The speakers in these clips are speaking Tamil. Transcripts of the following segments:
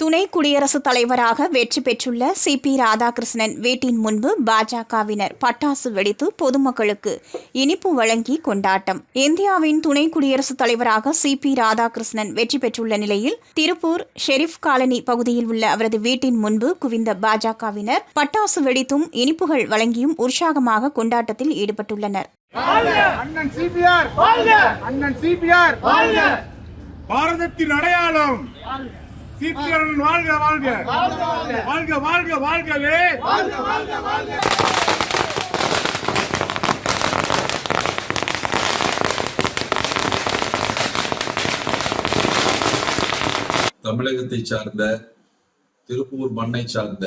துணை குடியரசுத் தலைவராக வெற்றி பெற்றுள்ள சி.பி. ராதாகிருஷ்ணன் வீட்டின் முன்பு பாஜகவினர் பட்டாசு வெடித்து பொதுமக்களுக்கு இனிப்பு வழங்கி கொண்டாட்டம். இந்தியாவின் துணை குடியரசுத் தலைவராக சி.பி. ராதாகிருஷ்ணன் வெற்றி பெற்றுள்ள நிலையில் திருப்பூர் ஷெரீப் காலனி பகுதியில் உள்ள அவரது வீட்டின் முன்பு குவிந்த பாஜகவினர் பட்டாசு வெடித்தும் இனிப்புகள் வழங்கியும் உற்சாகமாக கொண்டாட்டத்தில் ஈடுபட்டுள்ளனர். பாரதத்தின் அடையாளம் சீக்கிரம் வாழ்க வாழ்க வாழ்க வாழ்க வாழ்கவே. தமிழகத்தை சார்ந்த திருப்பூர் மண்ணை சார்ந்த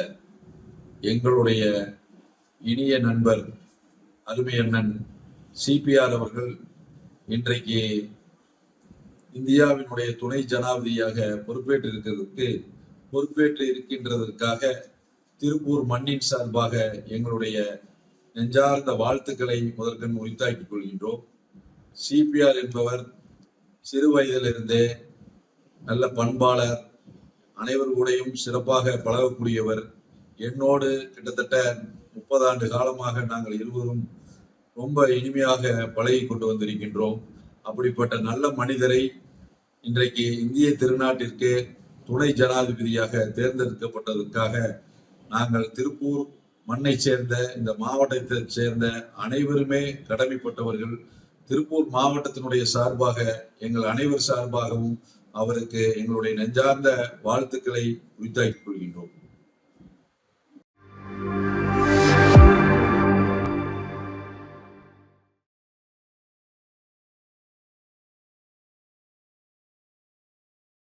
எங்களுடைய இனிய நண்பர் அருமை அண்ணன் சிபிஆர் அவர்கள் இன்றைக்கு இந்தியாவினுடைய துணை ஜனாதிபதியாக பொறுப்பேற்று இருக்கின்றதற்காக திருப்பூர் மண்ணின் சார்பாக எங்களுடைய நெஞ்சார்ந்த வாழ்த்துக்களை முதற்கண் உரித்தாக்கிக் கொள்கின்றோம். சிபிஆர் என்பவர் சிறு வயதிலிருந்தே நல்ல பண்பாளர், அனைவர் கூடயும் சிறப்பாக பழகக்கூடியவர். என்னோடு கிட்டத்தட்ட 30 ஆண்டு காலமாக நாங்கள் இருவரும் ரொம்ப இனிமையாக பழகி கொண்டு வந்திருக்கின்றோம். அப்படிப்பட்ட நல்ல மனிதரை இன்றைக்கு இந்திய திருநாட்டிற்கு துணை ஜனாதிபதியாக தேர்ந்தெடுக்கப்பட்டதற்காக நாங்கள் திருப்பூர் மண்ணை சேர்ந்த இந்த மாவட்டத்தை சேர்ந்த அனைவருமே கடமைப்பட்டவர்கள். திருப்பூர் மாவட்டத்தினுடைய சார்பாக எங்கள் அனைவர் சார்பாகவும் அவருக்கு எங்களுடைய நெஞ்சார்ந்த வாழ்த்துக்களை உரித்தாக்கிக் கொள்கின்றோம்.